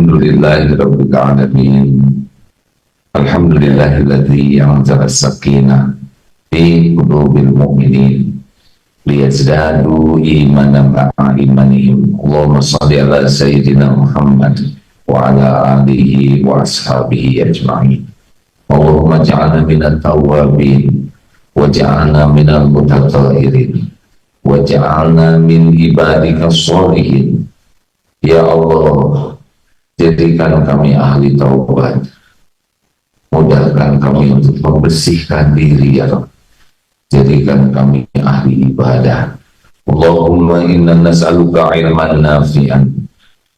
Alhamdulillahi Rabbil Alamin. Alhamdulillahilladzi anzala as-sakinah fi qulubil mu'minin liyazdadu imanan ma'a imanihim. Allahumma shalli ala sayyidina Muhammad wa ala alihi wa ashabihi ajma'in. Allahumma ja'alna minat tawwabin wa ja'alna minal mutatahhirin wa ja'alna min ibadika sholihin. Ya Allah, jadikan kami ahli taubat, mudahkan kami untuk membersihkan diri, ya Rabb. Jadikan kami ahli ibadah. Allahumma inna nas'aluka ilman nafi'an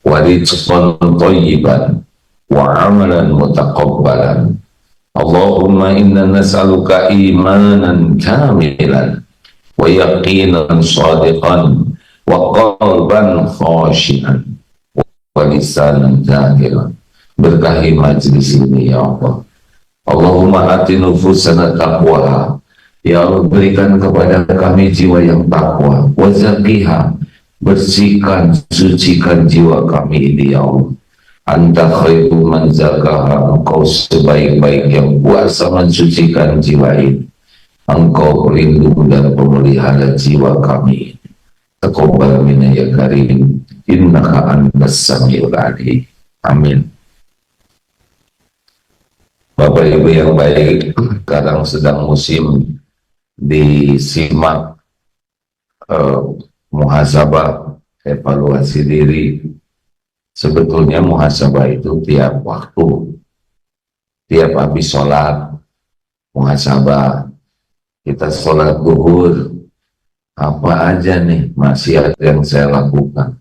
wa rizqan thayyiban wa amalan mutaqabbalan. Allahumma inna nas'aluka imanan kamilan wa yaqinan shadiqan wa qalban khashi'an wa lisanan zakiran. Berkahi majlis ini, ya Allah. Allahumma ati nufusana taqwaha. Ya Allah, berikan kepada kami jiwa yang takwa. Wa zakiha, bersihkan, sucikan jiwa kami ini, ya Allah. Anta khairu man zakaha, engkau sebaik-baik yang kuasa mensucikan jiwa ini. Engkau pelindung dan pemelihara jiwa kami. Taqabbal minna ya karim, innaka antas samiul alim. Amin. Bapak Ibu yang baik, sekarang sedang musim disimak muhasabah, evaluasi diri. Sebetulnya muhasabah itu tiap waktu, tiap habis sholat muhasabah. Kita sholat zuhur, apa aja nih maksiat yang saya lakukan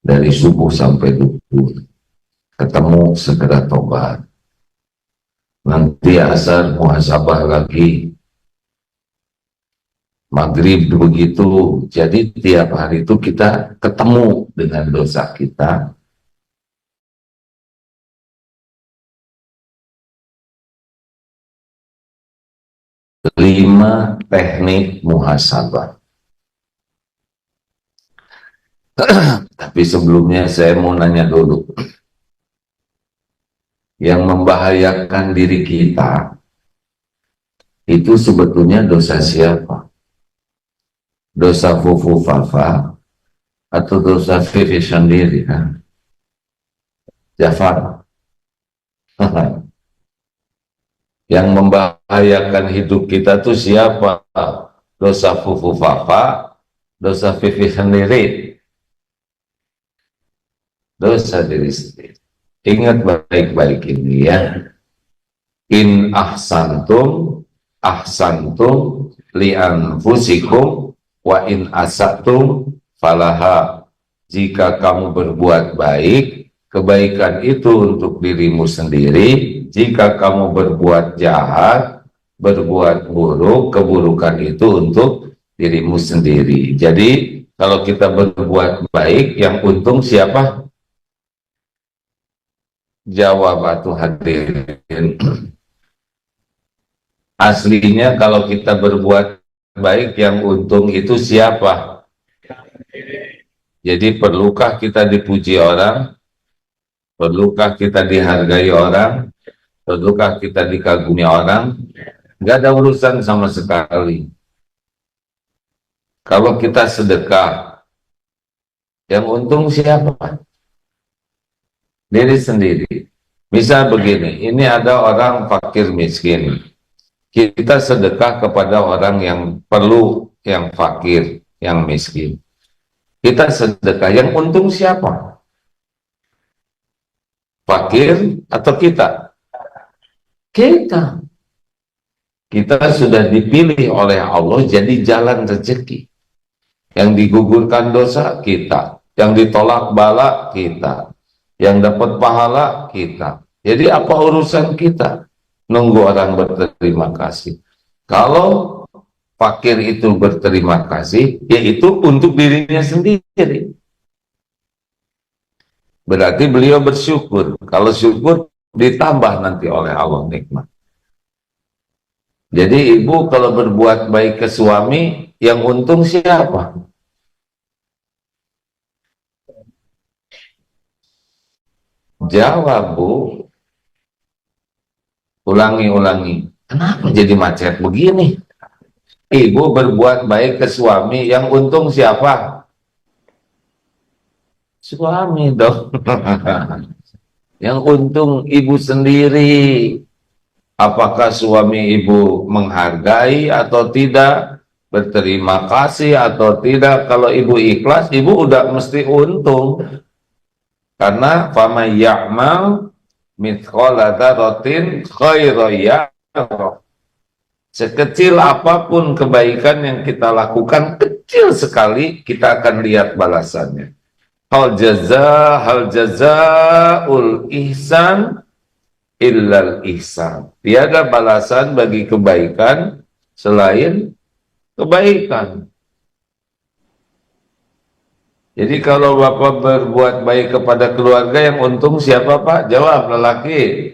dari subuh sampai zuhur. Ketemu segera tobat. Nanti asar muhasabah lagi, maghrib begitu. Jadi tiap hari itu kita ketemu dengan dosa kita. Lima teknik muhasabah. Tapi sebelumnya saya mau nanya dulu, yang membahayakan diri kita itu sebetulnya dosa siapa? Dosa fufu fafa atau dosa Vivi sendiri, kan? Jafar. Yang membahayakan hidup kita itu siapa? Dosa fufu fafa, dosa Vivi sendiri, dosa diri sendiri. Ingat baik-baik ini, ya. In ahsantum ahsantum li anfusikum wa in asatum falaha. Jika kamu berbuat baik, kebaikan itu untuk dirimu sendiri. Jika kamu berbuat jahat, berbuat buruk, keburukan itu untuk dirimu sendiri. Jadi kalau kita berbuat baik, yang untung siapa? Jawab atuh hadirin. Aslinya kalau kita berbuat baik, yang untung itu siapa? Jadi perlukah kita dipuji orang? Perlukah kita dihargai orang? Perlukah kita dikagumi orang? Gak ada urusan sama sekali. Kalau kita sedekah, yang untung siapa? Diri sendiri. Misal begini, ini ada orang fakir miskin. Kita sedekah kepada orang yang perlu, yang fakir, yang miskin. Kita sedekah, yang untung siapa? Fakir atau kita? Kita. Kita sudah dipilih oleh Allah jadi jalan rezeki. Yang digugurkan dosa, kita. Yang ditolak bala, kita. Yang dapat pahala, kita. Jadi apa urusan kita? Nunggu orang berterima kasih. Kalau fakir itu berterima kasih, yaitu untuk dirinya sendiri. Berarti beliau bersyukur. Kalau syukur, ditambah nanti oleh Allah nikmat. Jadi ibu kalau berbuat baik ke suami, yang untung siapa? Jawab, Bu. Ulangi. Kenapa jadi macet begini? Ibu berbuat baik ke suami, yang untung siapa? Suami dong. Yang untung ibu sendiri. Apakah suami ibu menghargai atau tidak? Berterima kasih atau tidak? Kalau ibu ikhlas, ibu udah mesti untung. Karena fama ya'mal mithqala dzarratin khairan yarah. Sekecil apapun kebaikan yang kita lakukan, kecil sekali, kita akan lihat balasannya. Hal jazaul ihsan illal ihsan. Tiada balasan bagi kebaikan selain kebaikan. Jadi kalau Bapak berbuat baik kepada keluarga, yang untung siapa, Pak? Jawab, lelaki.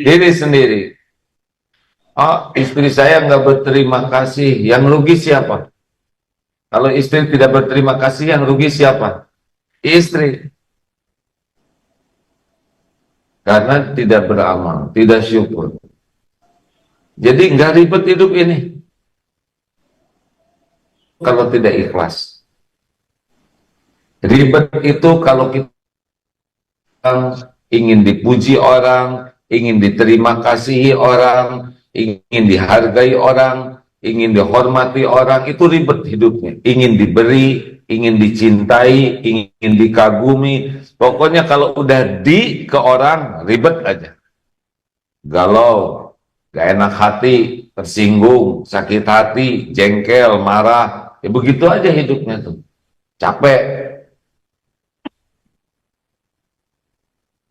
Diri sendiri. Oh, istri saya nggak berterima kasih. Yang rugi siapa? Kalau istri tidak berterima kasih, yang rugi siapa? Istri. Karena tidak beramal, tidak syukur. Jadi nggak ribet hidup ini kalau tidak ikhlas. Ribet itu kalau kita ingin dipuji orang, ingin diterima kasihi orang, ingin dihargai orang, ingin dihormati orang, itu ribet hidupnya. Ingin diberi, ingin dicintai, ingin dikagumi. Pokoknya kalau udah ke orang, ribet aja. Galau, gak enak hati, tersinggung, sakit hati, jengkel, marah. Ya begitu aja hidupnya tuh. Capek.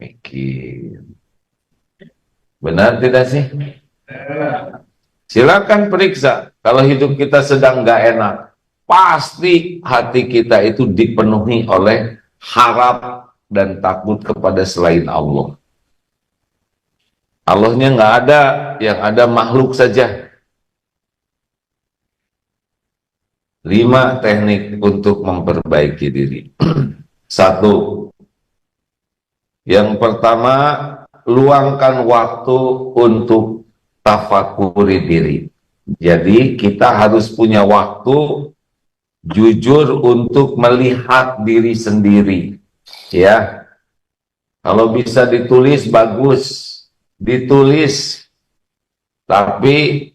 Mikir. Benar tidak sih? Silakan periksa. Kalau hidup kita sedang gak enak, pasti hati kita itu dipenuhi oleh harap dan takut kepada selain Allah. Allahnya nggak ada, yang ada makhluk saja. 5 teknik untuk memperbaiki diri. 1. Yang pertama, luangkan waktu untuk tafakuri diri. Jadi kita harus punya waktu jujur untuk melihat diri sendiri. Ya, kalau bisa ditulis bagus, ditulis, tapi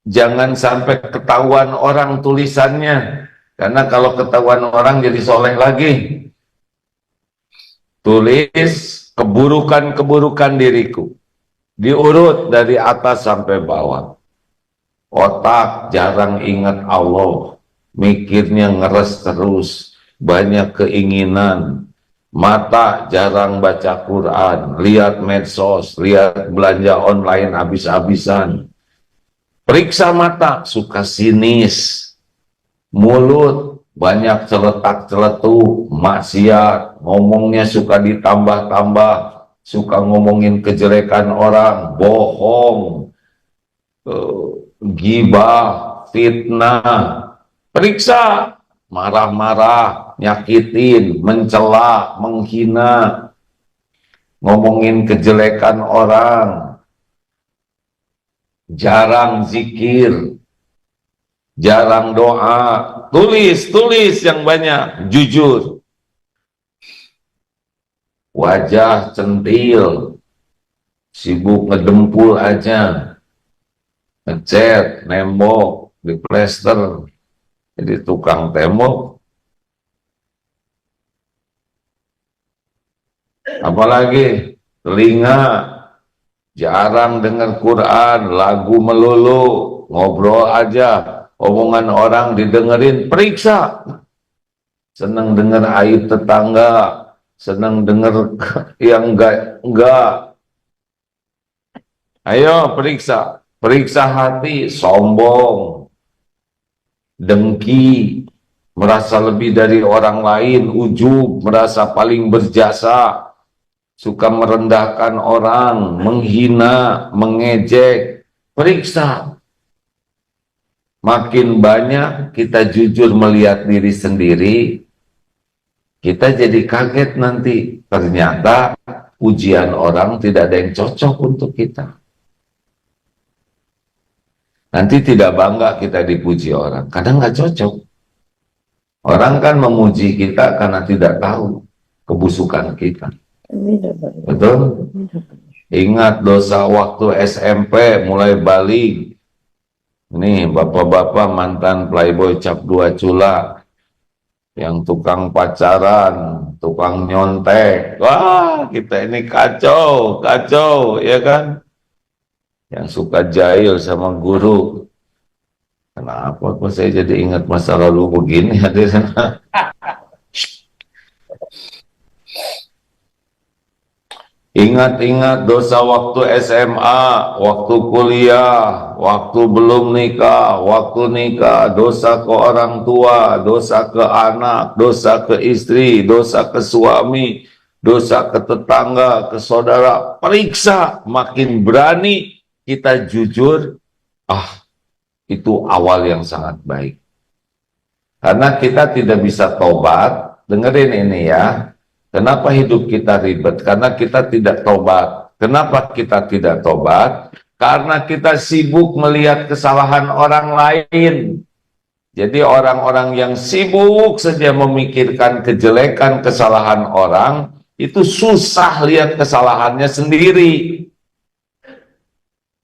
jangan sampai ketahuan orang tulisannya, karena kalau ketahuan orang jadi soleh lagi. Tulis keburukan-keburukan diriku, diurut dari atas sampai bawah. Otak jarang ingat Allah, mikirnya ngeres terus, banyak keinginan. Mata jarang baca Quran, lihat medsos, lihat belanja online habis-habisan. Periksa mata, suka sinis. Mulut, banyak celetak-celetuk, maksiat, ngomongnya suka ditambah-tambah, suka ngomongin kejelekan orang, bohong, gibah, fitnah. Periksa, marah-marah, nyakitin, mencela, menghina, ngomongin kejelekan orang, jarang zikir, jarang doa. Tulis yang banyak, jujur. Wajah centil, sibuk ngedempul aja, ngecat, nembok, diplester, jadi tukang tembok. Apalagi telinga, jarang dengar Quran, lagu melulu, ngobrol aja. Omongan orang didengerin, periksa. Senang dengar aib tetangga, senang dengar yang enggak. Ayo periksa. Periksa hati, sombong, dengki, merasa lebih dari orang lain, ujub, merasa paling berjasa, suka merendahkan orang, menghina, mengejek. Periksa. Makin banyak kita jujur melihat diri sendiri, Kita jadi kaget nanti, ternyata pujian orang tidak ada yang cocok untuk kita. Nanti tidak bangga kita dipuji orang, kadang nggak cocok. Orang kan memuji kita karena tidak tahu kebusukan kita. Betul? Ingat dosa waktu SMP mulai balik. Ini bapak-bapak mantan playboy cap 2 cula, yang tukang pacaran, tukang nyontek. Wah, kita ini kacau, kacau, ya kan? Yang suka jahil sama guru. Kenapa kok saya jadi ingat masa lalu begini hadirin? Ingat-ingat dosa waktu SMA, waktu kuliah, waktu belum nikah, waktu nikah, dosa ke orang tua, dosa ke anak, dosa ke istri, dosa ke suami, dosa ke tetangga, ke saudara. Periksa, makin berani kita jujur, itu awal yang sangat baik. Karena kita tidak bisa tobat, dengerin ini ya. Kenapa hidup kita ribet? Karena kita tidak tobat. Kenapa kita tidak tobat? Karena kita sibuk melihat kesalahan orang lain. Jadi orang-orang yang sibuk saja memikirkan kejelekan, kesalahan orang, itu susah lihat kesalahannya sendiri.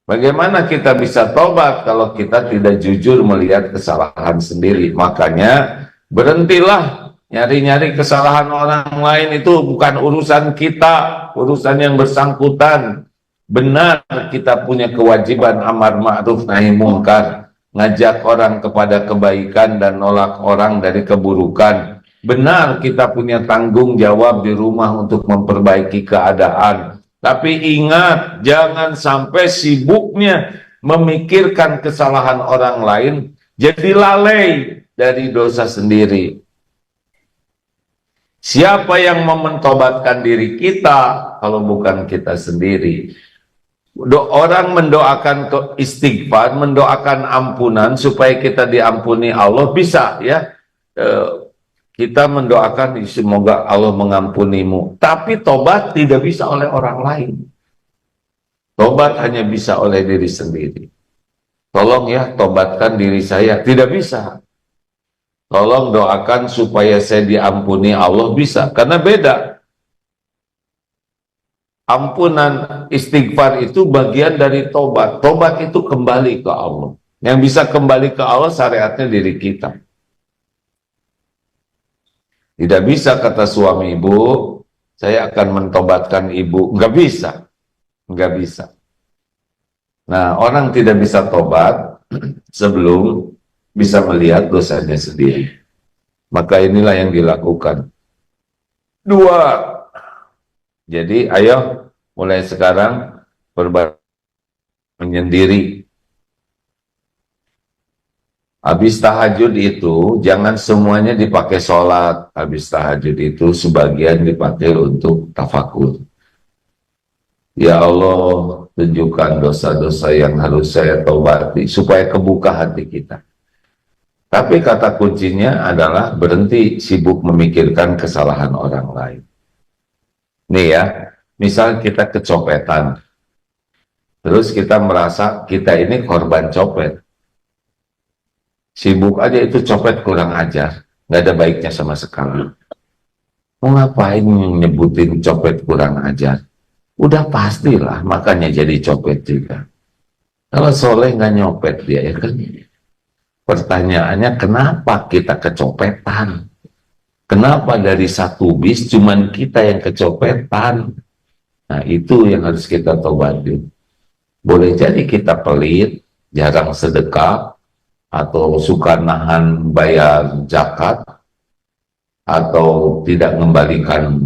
Bagaimana kita bisa tobat kalau kita tidak jujur melihat kesalahan sendiri? Makanya berhentilah nyari-nyari kesalahan orang lain, itu bukan urusan kita, urusan yang bersangkutan. Benar kita punya kewajiban amar ma'ruf nahi munkar, ngajak orang kepada kebaikan dan nolak orang dari keburukan. Benar kita punya tanggung jawab di rumah untuk memperbaiki keadaan. Tapi ingat, jangan sampai sibuknya memikirkan kesalahan orang lain jadi lalai dari dosa sendiri. Siapa yang mementobatkan diri kita kalau bukan kita sendiri? Orang mendoakan ke istighfar, mendoakan ampunan supaya kita diampuni Allah, bisa ya. Kita mendoakan semoga Allah mengampunimu. Tapi tobat tidak bisa oleh orang lain. Tobat hanya bisa oleh diri sendiri. Tolong ya, tobatkan diri saya. Tidak bisa. Tolong doakan supaya saya diampuni Allah, bisa. Karena beda. Ampunan istighfar itu bagian dari tobat. Tobat itu kembali ke Allah. Yang bisa kembali ke Allah syariatnya diri kita. Tidak bisa kata suami ibu, saya akan mentobatkan ibu. Nggak bisa. Nggak bisa. Nah, orang tidak bisa tobat sebelum bisa melihat dosanya sendiri. Maka inilah yang dilakukan. 2. Jadi ayo mulai sekarang menyendiri. Habis tahajud itu jangan semuanya dipakai sholat. Habis tahajud itu sebagian dipakai untuk tafakur. Ya Allah, tunjukkan dosa-dosa yang harus saya tobati supaya kebuka hati kita. Tapi kata kuncinya adalah berhenti sibuk memikirkan kesalahan orang lain. Nih ya, misal kita kecopetan, terus kita merasa kita ini korban copet. Sibuk aja itu copet kurang ajar, nggak ada baiknya sama sekali. Mau ngapain nyebutin copet kurang ajar? Udah pastilah, makanya jadi copet juga. Kalau soleh nggak nyopet dia, ya kan? Pertanyaannya, kenapa kita kecopetan? Kenapa dari satu bis cuman kita yang kecopetan? Nah, itu yang harus kita tobati. Boleh jadi kita pelit, jarang sedekah, atau suka nahan bayar zakat, atau tidak mengembalikan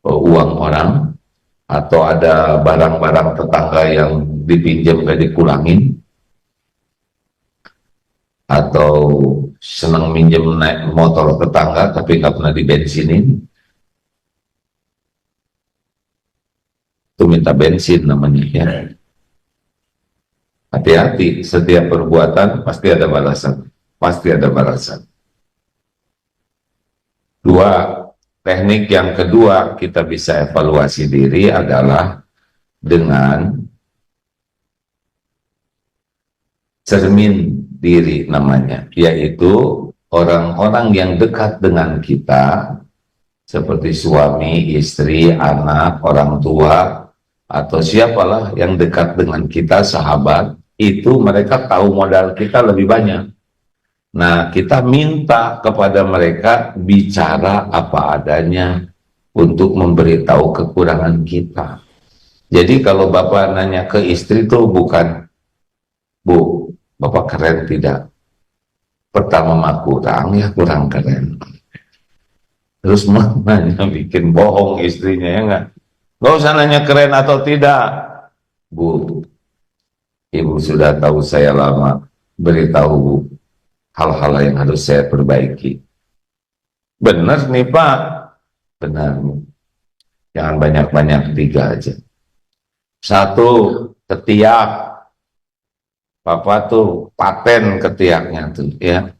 uang orang, atau ada barang-barang tetangga yang dipinjam gak dikurangin, atau senang minjem naik motor tetangga tapi nggak pernah dibensinin, itu minta bensin namanya ya. Hati-hati, setiap perbuatan pasti ada balasan, pasti ada balasan. 2. teknik yang kedua kita bisa evaluasi diri adalah dengan cermin diri namanya, yaitu orang-orang yang dekat dengan kita seperti suami, istri, anak, orang tua, atau siapalah yang dekat dengan kita, sahabat, itu mereka tahu modal kita lebih banyak. Nah, kita minta kepada mereka bicara apa adanya untuk memberitahu kekurangan kita. Jadi kalau Bapak nanya ke istri tuh bukan, Bu, Bapak keren tidak? Pertama mah kurang, ya kurang keren. Terus nanya bikin bohong istrinya, ya enggak? Gak usah nanya keren atau tidak. Bu, Ibu sudah tahu saya lama, beritahu Bu, hal-hal yang harus saya perbaiki. Benar nih Pak, benar. Jangan banyak-banyak, 3 aja. 1, ketiak. Papa tuh paten ketiaknya tuh, ya.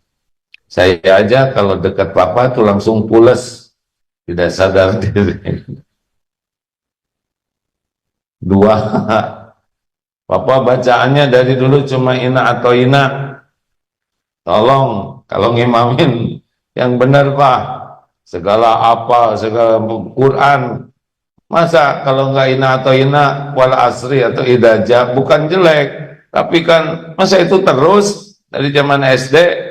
Saya aja kalau dekat Papa tuh langsung pules, tidak sadar diri. 2, Papa bacaannya dari dulu cuma ina atau ina. Tolong, kalau ngimamin yang benar Pak. Segala apa, segala Quran. Masa kalau nggak ina atau ina, wal asri atau idaja, bukan jelek. Tapi kan, masa itu terus dari zaman SD.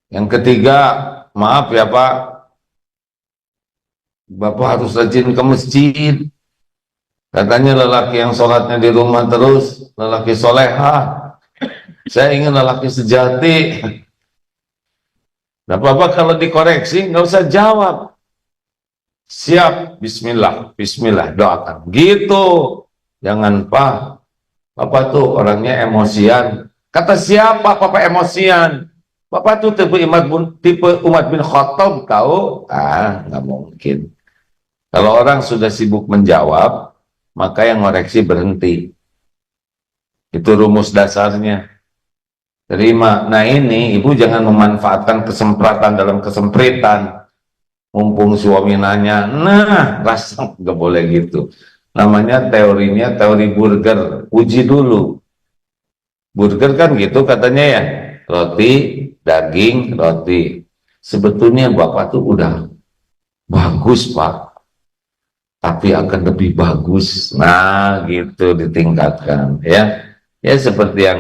Yang ketiga, maaf ya Pak, Bapak harus rajin ke masjid. Katanya lelaki yang sholatnya di rumah terus, lelaki soleha. Saya ingin lelaki sejati. Nah Bapak kalau dikoreksi, nggak usah jawab. Siap, bismillah, bismillah, doakan. Gitu. Jangan Pak, Bapak tuh orangnya emosian. Kata siapa Bapak emosian? Bapak tuh tipe Umar bin Khattab, tahu? Ah, nggak mungkin. Kalau orang sudah sibuk menjawab, maka yang ngoreksi berhenti. Itu rumus dasarnya. Terima. Nah ini, ibu jangan memanfaatkan kesempratan dalam kesempritan. Mumpung suami nanya, nah rasa nggak boleh gitu. Namanya teorinya teori burger. Uji dulu. Burger kan gitu katanya ya. Roti, daging, roti. Sebetulnya Bapak tuh udah bagus Pak. Tapi akan lebih bagus. Nah gitu ditingkatkan ya. Ya seperti yang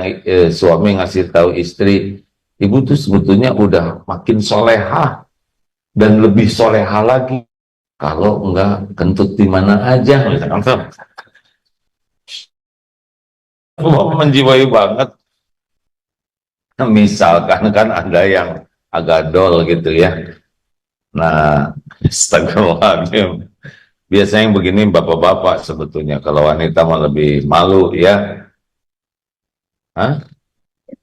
suami ngasih tahu istri. Ibu tuh sebetulnya udah makin solehah. Dan lebih soleha lagi kalau enggak kentut di mana aja, menjiwai banget. Misalkan kan ada yang agak dol gitu ya, nah astagfirullahaladzim, biasanya yang begini bapak-bapak sebetulnya, kalau wanita mah lebih malu ya. Hah?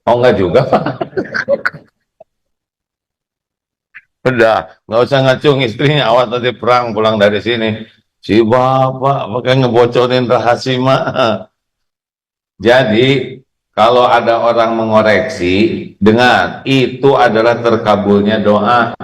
Oh enggak juga Pak. Udah, nggak usah ngacung istrinya, awas nanti perang pulang dari sini. Si bapak pakai ngebocorin rahasia. Jadi, kalau ada orang mengoreksi, dengar, itu adalah terkabulnya doa.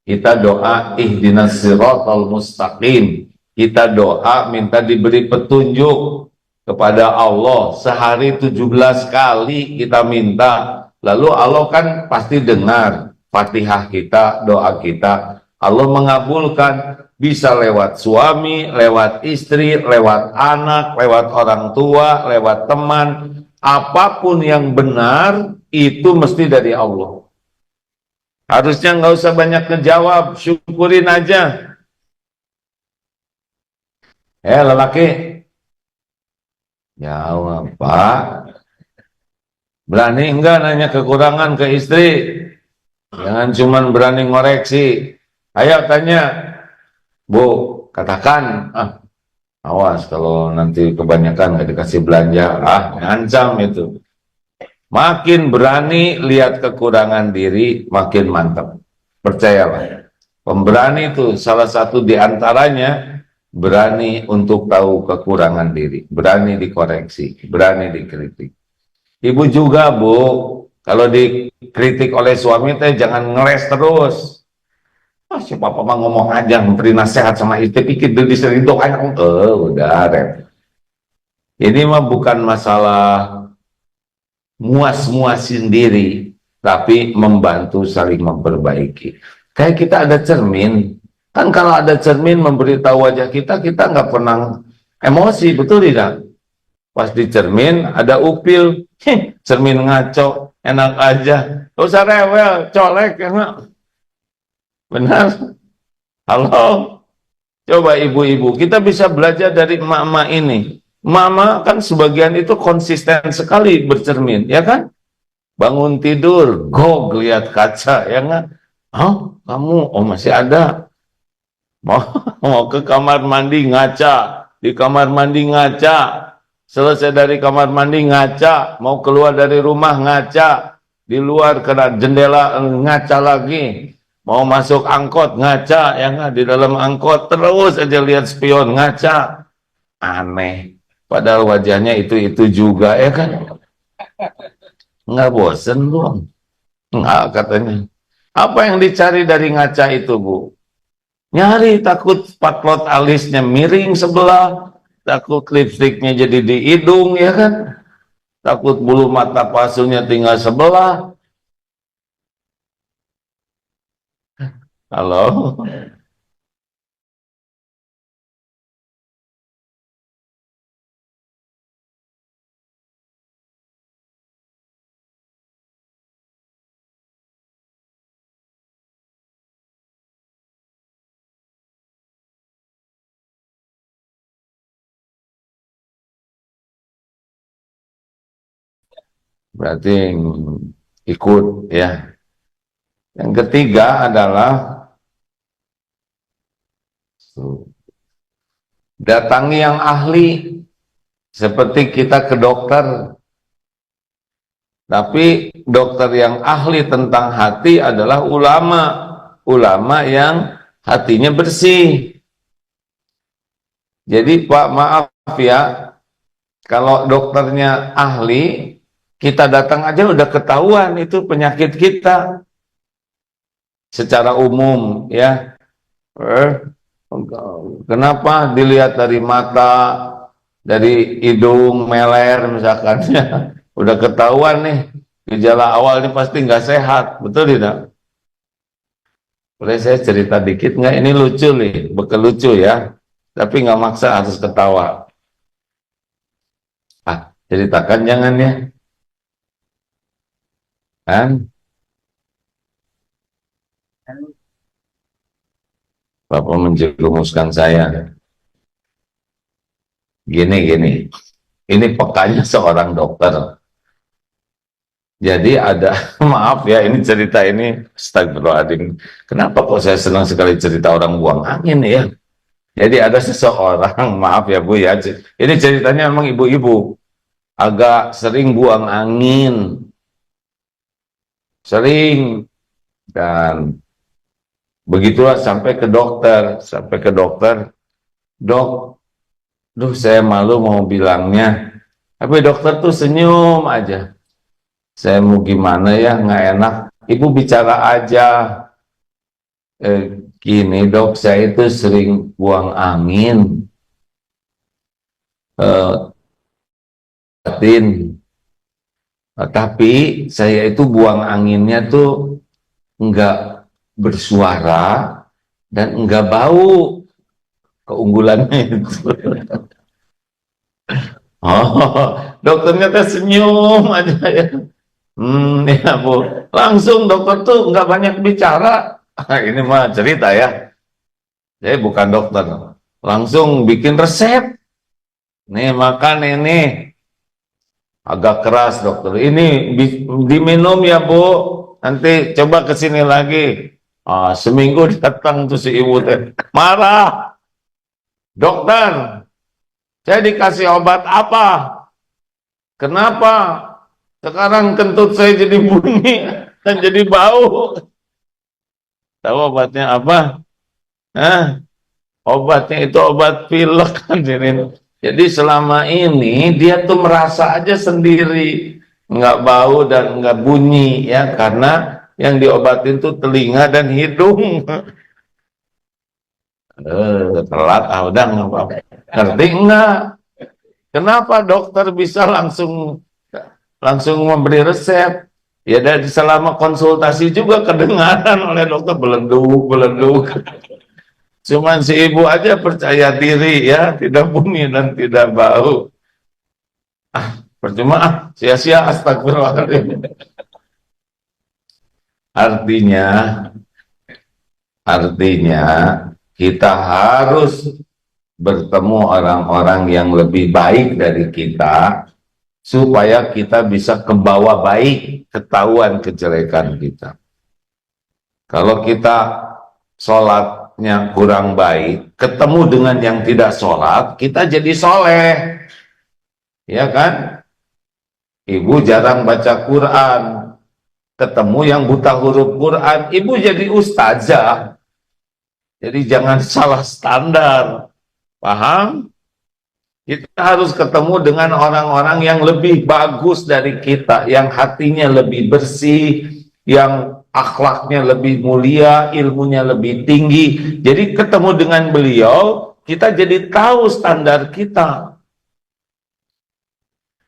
Kita doa, ihdinas siratal mustaqim. Kita doa minta diberi petunjuk kepada Allah. Sehari 17 kali kita minta. Lalu Allah kan pasti dengar Fatihah kita, doa kita. Allah mengabulkan, bisa lewat suami, lewat istri, lewat anak, lewat orang tua, lewat teman. Apapun yang benar, itu mesti dari Allah. Harusnya nggak usah banyak ngejawab, syukurin aja. Lelaki, jawab Pak. Berani enggak nanya kekurangan ke istri? Jangan cuman berani ngoreksi. Ayo tanya, Bu, katakan. Awas kalau nanti kebanyakan nggak dikasih belanja. Ngancam itu. Makin berani lihat kekurangan diri, makin mantap. Percayalah. Pemberani itu salah satu diantaranya berani untuk tahu kekurangan diri, berani dikoreksi, berani dikritik. Ibu juga, Bu, Kalau dikritik oleh suami teh jangan ngeles terus. Ah, si papa mah ngomong aja, memberi nasihat sama istri, pikir diri sendiri dong anak. Udah, Rep. Ini mah bukan masalah muas-muasin diri, tapi membantu saling memperbaiki. Kayak kita ada cermin, kan kalau ada cermin memberitahu wajah kita, kita nggak pernah emosi, betul tidak? Pas di cermin ada upil, cermin ngaco, enak aja, gak usah rewel, colek, enak. Benar? Halo? Coba ibu-ibu, kita bisa belajar dari emak-emak ini. Mama kan sebagian itu konsisten sekali bercermin, ya kan? Bangun tidur, lihat kaca, ya kan? Oh, kamu, oh masih ada. Mau, mau ke kamar mandi ngaca, di kamar mandi ngaca, selesai dari kamar mandi ngaca, mau keluar dari rumah ngaca, di luar kena jendela ngaca lagi, mau masuk angkot ngaca, ya nggak, di dalam angkot terus aja lihat spion ngaca, aneh. Padahal wajahnya itu juga, ya kan? Nggak bosen dong? Nggak katanya. Apa yang dicari dari ngaca itu, Bu? Nyari takut patlot alisnya miring sebelah, takut lipstiknya jadi di hidung, ya kan? Takut bulu mata palsunya tinggal sebelah. Halo? Berarti ikut, ya. Yang ketiga adalah datangi yang ahli, seperti kita ke dokter. Tapi dokter yang ahli tentang hati adalah ulama. Ulama yang hatinya bersih. Jadi Pak, maaf ya, kalau dokternya ahli, kita datang aja udah ketahuan itu penyakit kita secara umum, ya. Kenapa? Dilihat dari mata, dari hidung, meler misalkan, ya. Udah ketahuan nih, gejala awal ini pasti nggak sehat, betul tidak? Boleh saya cerita dikit nggak? Ini lucu nih, bukan lucu ya, tapi nggak maksa harus ketawa. Ah, ceritakan jangan ya, kan? Bapak menjerumuskan saya. Gini, ini pekanya seorang dokter. Jadi ada, maaf ya, ini cerita ini, astagfirullahaladzim. Kenapa kok saya senang sekali cerita orang buang angin ya? Jadi ada seseorang, maaf ya Bu ya, ini ceritanya memang ibu-ibu, agak sering buang angin, sering, dan begitulah sampai ke dokter, dok, duh saya malu mau bilangnya, tapi dokter tuh senyum aja. Saya mau gimana ya, nggak enak. Ibu bicara aja. Gini dok, saya itu sering buang angin. Batin. Tapi saya itu buang anginnya tuh nggak bersuara dan nggak bau. Keunggulannya itu. Oh, dokternya teh senyum aja ya. Ya Bu. Langsung dokter tuh nggak banyak bicara. Ini mah cerita ya. Saya bukan dokter. Langsung bikin resep. Nih makan ini. Agak keras dokter. Ini diminum ya Bu. Nanti coba ke sini lagi. Seminggu datang tuh si ibu teh. Marah. Dokter, saya dikasih obat apa? Kenapa? Sekarang kentut saya jadi bunyi dan jadi bau. Tahu obatnya apa? Obatnya itu obat pilek kan. Jadi selama ini dia tuh merasa aja sendiri. nggak bau dan nggak bunyi ya, karena yang diobatin tuh telinga dan hidung. Telat, udah nggak apa-apa. Ngerti nggak? Kenapa dokter bisa langsung langsung memberi resep? Ya dari selama konsultasi juga kedengaran oleh dokter belenduk belenduk. Cuman si ibu aja percaya diri ya, tidak bunyi dan tidak bau. Percuma sia-sia, astagfirullahaladzim. Artinya, artinya kita harus bertemu orang-orang yang lebih baik dari kita supaya kita bisa ke bawah baik, ketahuan kejelekan kita. Kalau kita sholatnya kurang baik, ketemu dengan yang tidak sholat, kita jadi soleh, ya kan? Ibu jarang baca Quran, ketemu yang buta huruf Quran, ibu jadi ustazah. Jadi jangan salah standar, paham? Kita harus ketemu dengan orang-orang yang lebih bagus dari kita, yang hatinya lebih bersih, yang akhlaknya lebih mulia, ilmunya lebih tinggi. Jadi ketemu dengan beliau, kita jadi tahu standar kita.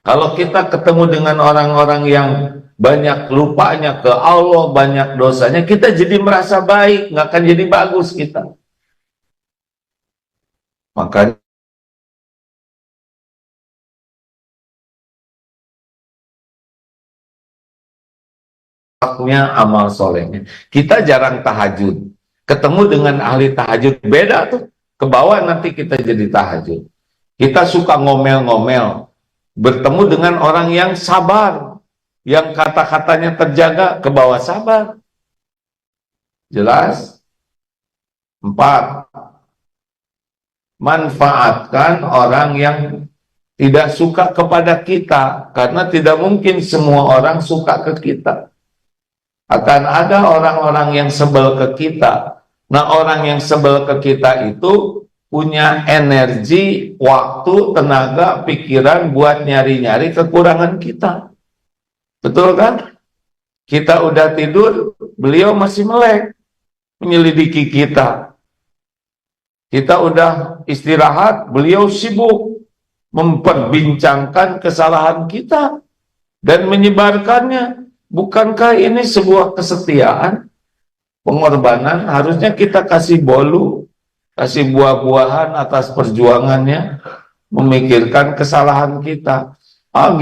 Kalau kita ketemu dengan orang-orang yang banyak lupanya ke Allah, banyak dosanya, kita jadi merasa baik, nggak akan jadi bagus kita. Makanya amal solehnya. Kita jarang tahajud. Ketemu dengan ahli tahajud, beda tuh. Ke bawah nanti kita jadi tahajud. Kita suka ngomel-ngomel. Bertemu dengan orang yang sabar. Yang kata-katanya terjaga, ke bawah sabar. Jelas? 4. Manfaatkan orang yang tidak suka kepada kita. Karena tidak mungkin semua orang suka ke kita. Akan ada orang-orang yang sebel ke kita. Nah, orang yang sebel ke kita itu punya energi, waktu, tenaga, pikiran buat nyari-nyari kekurangan kita. Betul kan? Kita udah tidur, beliau masih melek, menyelidiki kita. Kita udah istirahat, beliau sibuk memperbincangkan kesalahan kita dan menyebarkannya. Bukankah ini sebuah kesetiaan, pengorbanan? Harusnya kita kasih bolu, kasih buah-buahan atas perjuangannya, memikirkan kesalahan kita.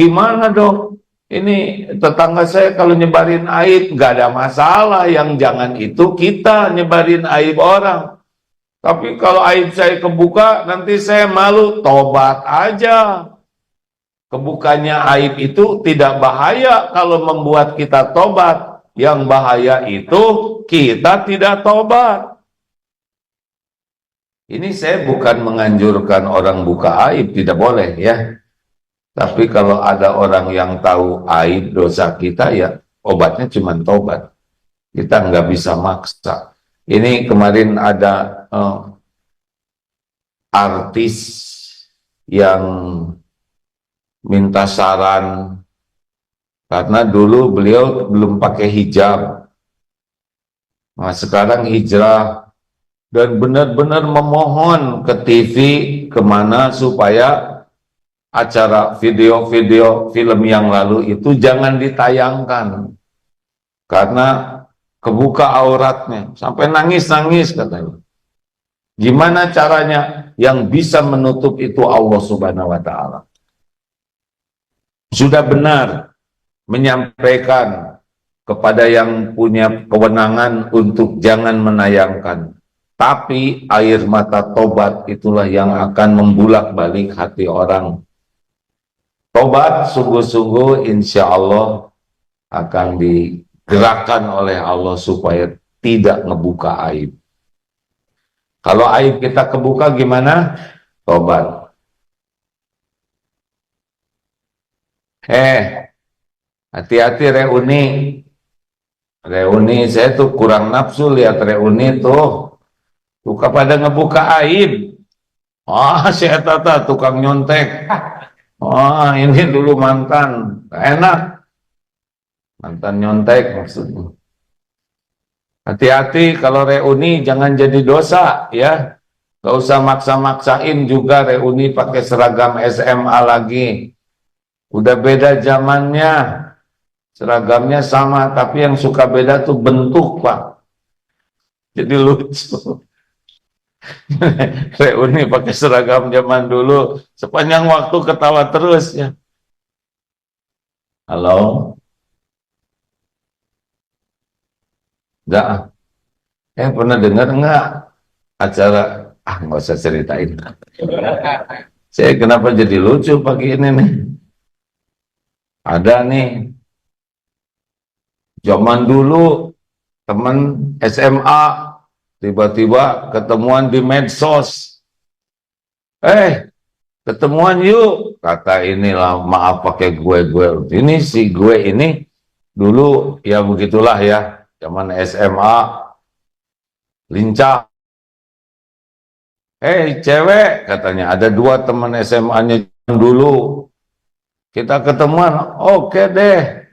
Gimana dong? Ini tetangga saya kalau nyebarin aib, nggak ada masalah. Yang jangan itu kita nyebarin aib orang. Tapi kalau aib saya kebuka, nanti saya malu, tobat aja. Kebukanya aib itu tidak bahaya kalau membuat kita tobat. Yang bahaya itu kita tidak tobat. Ini saya bukan menganjurkan orang buka aib, tidak boleh ya. Tapi kalau ada orang yang tahu aib dosa kita, ya obatnya cuma tobat. Kita nggak bisa maksa. Ini kemarin ada artis yang minta saran karena dulu beliau belum pakai hijab. Nah, sekarang hijrah dan benar-benar memohon ke TV kemana supaya acara video-video film yang lalu itu jangan ditayangkan karena kebuka auratnya, sampai nangis-nangis katanya. Gimana caranya? Yang bisa menutup itu Allah Subhanahu wa Ta'ala. Sudah benar menyampaikan kepada yang punya kewenangan untuk jangan menayangkan. Tapi air mata tobat itulah yang akan membulak-balik hati orang. Tobat sungguh-sungguh insya Allah akan digerakkan oleh Allah supaya tidak ngebuka aib. Kalau aib kita kebuka gimana? Tobat. Hati-hati reuni. Reuni saya tuh kurang nafsu lihat reuni tuh. Tuh pada ngebuka aib. Si Tata tukang nyontek. Ini dulu mantan. Enak. Mantan nyontek maksudnya. Hati-hati kalau reuni jangan jadi dosa ya. Gak usah maksa-maksain juga reuni pakai seragam SMA lagi. Udah beda zamannya. Seragamnya sama, tapi yang suka beda tuh bentuk, Pak. Jadi lucu. Reuni pakai seragam zaman dulu. Sepanjang waktu ketawa terus ya. Halo? Enggak. Pernah dengar enggak acara, nggak usah ceritain. Saya kenapa jadi lucu pagi ini nih? Ada nih, zaman dulu teman SMA tiba-tiba ketemuan di medsos. Ketemuan yuk, kata inilah, maaf pakai gue. Ini si gue ini dulu ya begitulah ya, zaman SMA lincah. Cewek, katanya ada dua teman SMA-nya dulu. Kita ketemuan, oke deh.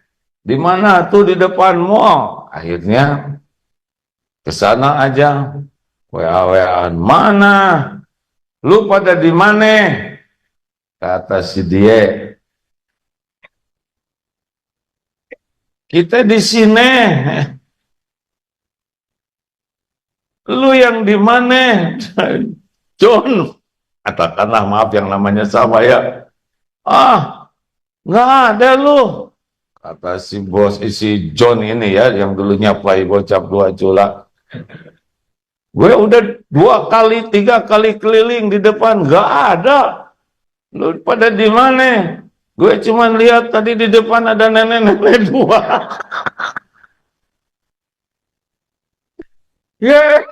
Di mana tuh? Di depan mall. Akhirnya ke sana aja. WA-WAan, mana? Lu pada di mana? Kata si dia, kita di sini. Lu yang di mana? John, katakanlah maaf yang namanya sama ya. Nggak ada lu. Kata si bos, si John ini ya, yang dulunya playboy cap dua cula. Gue udah 2 kali, 3 kali keliling di depan, nggak ada. Lu pada di mana? Gue cuma lihat tadi di depan ada nenek-nenek dua. Ya,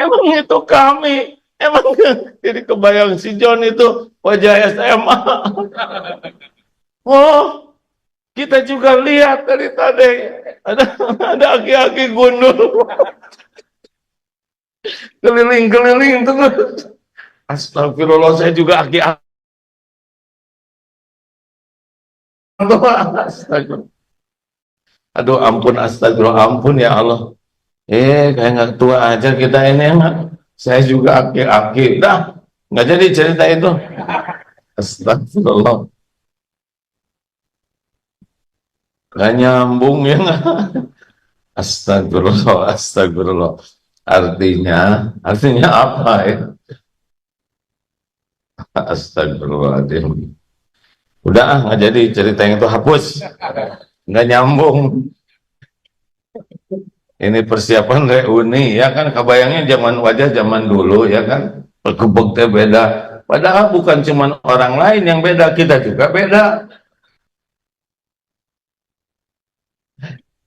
emang itu kami. Emang jadi kebayang si John itu wajah SMA. Oh, kita juga lihat dari tadi ada aki-aki gundul keliling-keliling terus. Astagfirullah, saya juga aki-aki. Astagfirullah. Aduh ampun, astagfirullah, ampun ya Allah. Kayak nggak tua aja kita ini enak. Saya juga aki-aki. Dah, nggak jadi cerita itu. Astagfirullah. Gak nyambung ya nggak? Astagfirullah, astagfirullah. Artinya apa ya? Astagfirullahaladzim. Udah nggak jadi cerita yang itu, hapus. Nggak nyambung. Ini persiapan reuni ya kan, kebayangnya zaman wajah zaman dulu ya kan, berkebuknya beda. Padahal bukan cuma orang lain yang beda, kita juga beda.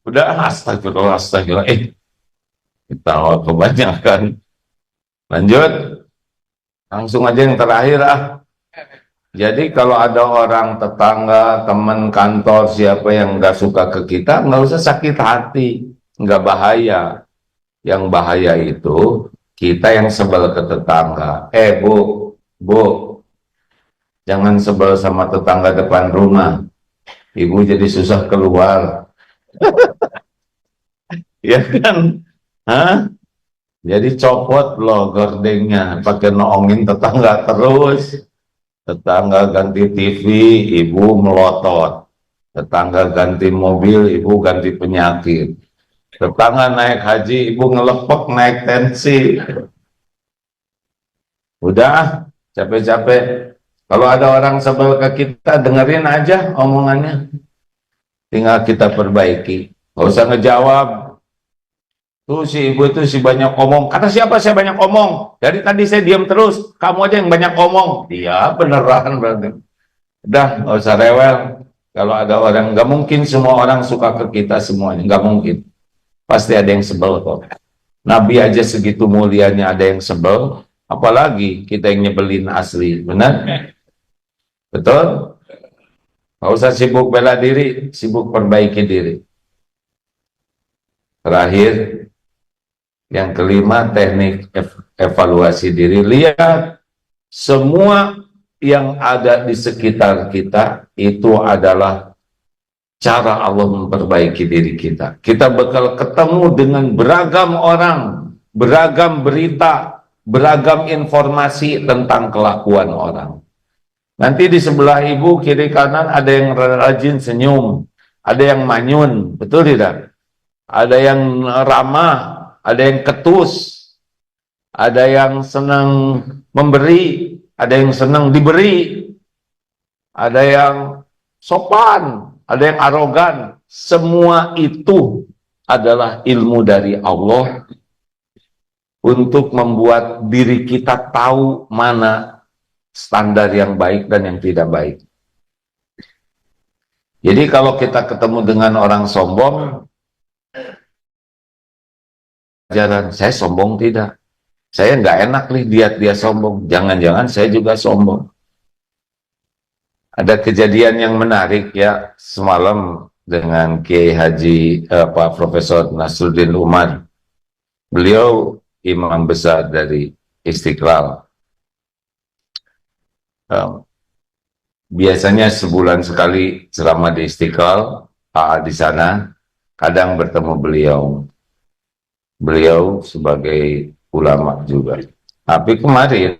Udah, astagfirullah, astagfirullah. Kita kebanyakan. Lanjut, langsung aja yang terakhir ah. Jadi kalau ada orang tetangga, teman kantor, siapa yang nggak suka ke kita, nggak usah sakit hati, nggak bahaya. Yang bahaya itu kita yang sebel ke tetangga. Bu, jangan sebel sama tetangga depan rumah. Ibu jadi susah keluar. Ya kan? Hah? Jadi copot loh gordengnya, pakai noongin tetangga terus. Tetangga ganti TV, ibu melotot. Tetangga ganti mobil, ibu ganti penyakit. Tetangga naik haji, ibu ngelepek naik tensi. Udah, capek-capek. Kalau ada orang sebel ke kita, dengerin aja omongannya. Tinggal kita perbaiki. Gak usah ngejawab. Tuh si ibu itu si banyak omong. Kata siapa saya banyak omong? Dari tadi saya diam terus. Kamu aja yang banyak omong. Iya beneran berarti. Udah nggak usah rewel. Kalau ada orang, nggak mungkin semua orang suka ke kita semuanya. Nggak mungkin. Pasti ada yang sebel kok. Nabi aja segitu mulianya ada yang sebel. Apalagi kita yang nyebelin asli. Benar? Betul? Nggak usah sibuk bela diri. Sibuk perbaiki diri. Terakhir, Yang kelima, teknik evaluasi diri. Lihat semua yang ada di sekitar kita itu adalah cara Allah memperbaiki diri kita. Kita bakal ketemu dengan beragam orang, beragam berita, beragam informasi tentang kelakuan orang. Nanti di sebelah ibu, kiri kanan ada yang rajin senyum, ada yang manyun, betul tidak? Ada yang ramah, ada yang ketus, ada yang senang memberi, ada yang senang diberi, ada yang sopan, ada yang arogan. Semua itu adalah ilmu dari Allah untuk membuat diri kita tahu mana standar yang baik dan yang tidak baik. Jadi kalau kita ketemu dengan orang sombong, ajaran saya sombong tidak. Saya nggak enak nih lihat dia sombong. Jangan-jangan saya juga sombong. Ada kejadian yang menarik ya semalam dengan Kiai Haji Pak Profesor Nasruddin Umar. Beliau imam besar dari Istiqlal. Biasanya sebulan sekali ceramah di Istiqlal, di sana. Kadang bertemu beliau. Beliau sebagai ulama juga. Tapi kemarin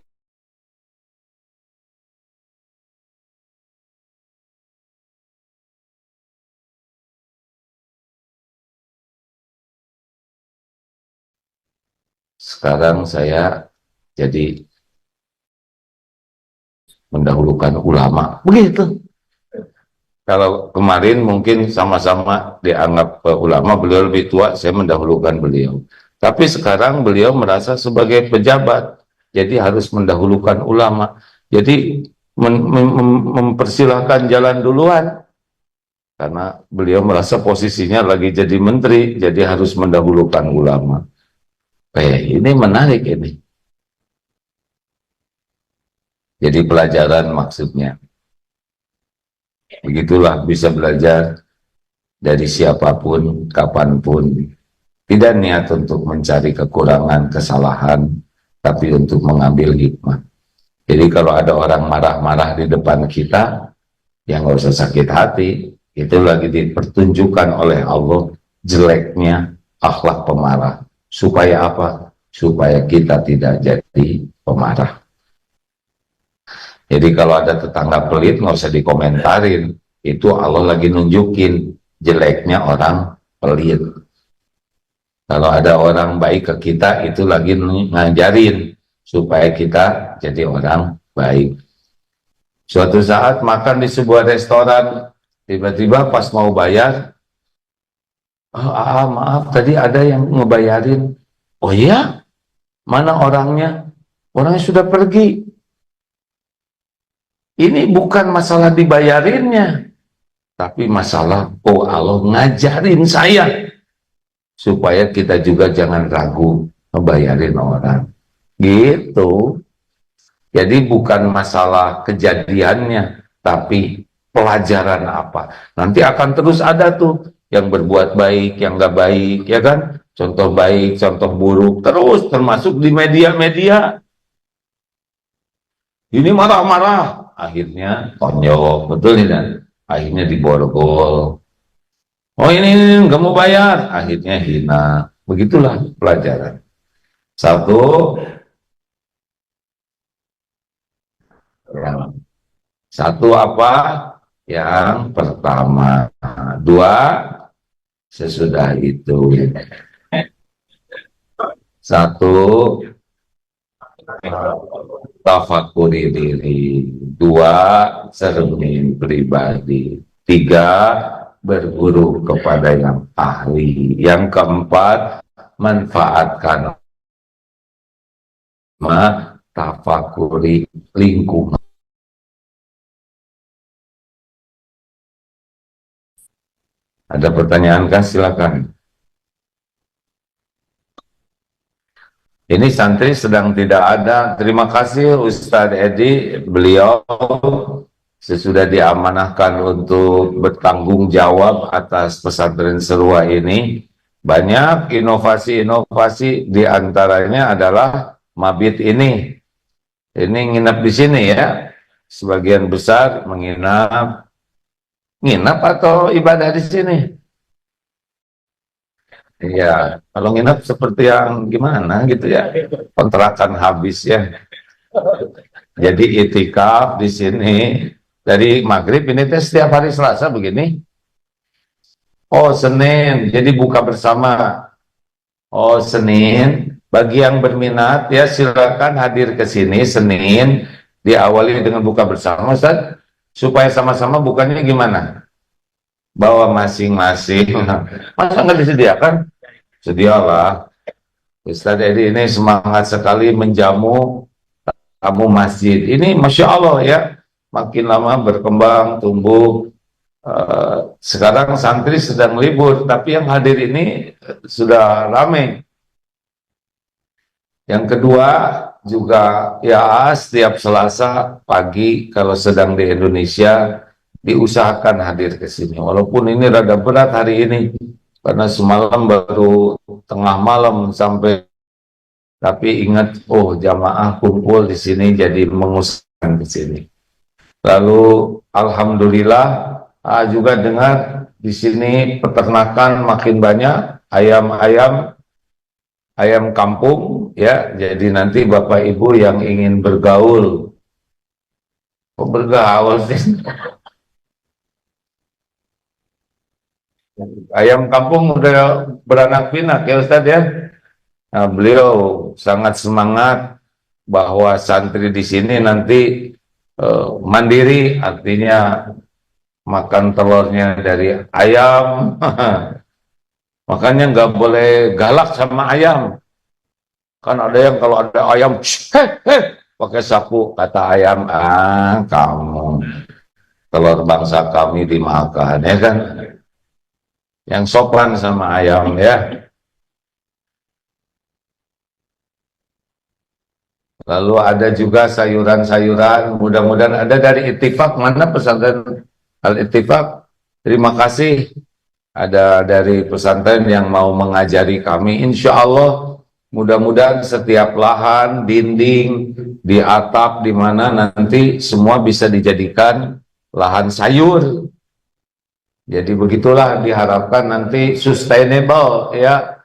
sekarang saya jadi mendahulukan ulama. Begitu. Kalau kemarin mungkin sama-sama dianggap ulama, beliau lebih tua, saya mendahulukan beliau. Tapi sekarang beliau merasa sebagai pejabat, jadi harus mendahulukan ulama. Jadi mempersilahkan jalan duluan. Karena beliau merasa posisinya lagi jadi menteri, jadi harus mendahulukan ulama. Ini menarik ini. Jadi pelajaran maksudnya. Begitulah bisa belajar dari siapapun, kapanpun. Tidak niat untuk mencari kekurangan, kesalahan, tapi untuk mengambil hikmah. Jadi kalau ada orang marah-marah di depan kita, ya nggak usah sakit hati. Itu lagi dipertunjukkan oleh Allah jeleknya akhlak pemarah. Supaya apa? Supaya kita tidak jadi pemarah. Jadi kalau ada tetangga pelit, nggak usah dikomentarin. Itu Allah lagi nunjukin jeleknya orang pelit. Kalau ada orang baik ke kita, itu lagi ngajarin supaya kita jadi orang baik. Suatu saat makan di sebuah restoran, tiba-tiba pas mau bayar, maaf tadi ada yang ngebayarin. Oh iya? Mana orangnya? Orangnya sudah pergi. Ini bukan masalah dibayarinnya, tapi masalah Allah ngajarin saya supaya kita juga jangan ragu ngebayarin orang. Gitu. Jadi bukan masalah kejadiannya, tapi pelajaran apa. Nanti akan terus ada tuh yang berbuat baik, yang nggak baik, ya kan? Contoh baik, contoh buruk, terus termasuk di media-media. Ini marah-marah, akhirnya tonjok, betul tidak? Akhirnya diborgol. Oh ini nggak mau bayar, akhirnya hina. Begitulah pelajaran. Satu apa? Yang pertama. Dua, sesudah itu. Satu, tafakuri diri. Dua, cermin pribadi. Tiga, berguru kepada yang ahli. Yang keempat, manfaatkan tafakuri lingkungan. Ada pertanyaan kah? Silakan. Ini santri sedang tidak ada. Terima kasih Ustadz Edi. Beliau sesudah diamanahkan untuk bertanggung jawab atas pesantren Serua ini. Banyak inovasi-inovasi, diantaranya adalah mabit ini. Ini nginap di sini ya. Sebagian besar nginap atau ibadah di sini. Iya, kalau nginap seperti yang gimana gitu ya, kontrakan habis ya. Jadi itikaf di sini dari maghrib ini teh setiap hari Selasa begini. Oh Senin, jadi buka bersama. Oh Senin, bagi yang berminat ya silakan hadir ke sini Senin, diawali dengan buka bersama Ustaz, supaya sama-sama bukannya gimana? Bawa masing-masing. Masa nggak disediakan? Sedialah. Ustaz Edi ini semangat sekali menjamu tamu masjid. Ini Masya Allah ya, makin lama berkembang, tumbuh. Sekarang santri sedang libur, tapi yang hadir ini sudah ramai. Yang kedua juga ya setiap Selasa pagi kalau sedang di Indonesia diusahakan hadir ke sini. Walaupun ini rada berat hari ini karena semalam baru tengah malam sampai, tapi ingat oh jamaah kumpul di sini jadi mengusahakan ke sini. Lalu alhamdulillah juga dengar di sini peternakan makin banyak, ayam kampung ya. Jadi nanti Bapak Ibu yang ingin bergaul, oh, bergaul sih. Ayam kampung udah beranak pinak ya Ustadz ya. Nah, beliau sangat semangat bahwa santri di sini nanti mandiri, artinya makan telurnya dari ayam. Makanya nggak boleh galak sama ayam. Kan ada yang kalau ada ayam, heh, heh, pakai sapu, kata ayam, kamu telur bangsa kami dimakan, ya kan? Yang sopan sama ayam ya. Lalu ada juga sayuran-sayuran, mudah-mudahan ada dari Ittifaq, mana pesantren Al-Ittifaq? Terima kasih ada dari pesantren yang mau mengajari kami. Insya Allah mudah-mudahan setiap lahan, dinding, di atap, di mana nanti semua bisa dijadikan lahan sayur. Jadi begitulah diharapkan nanti sustainable ya.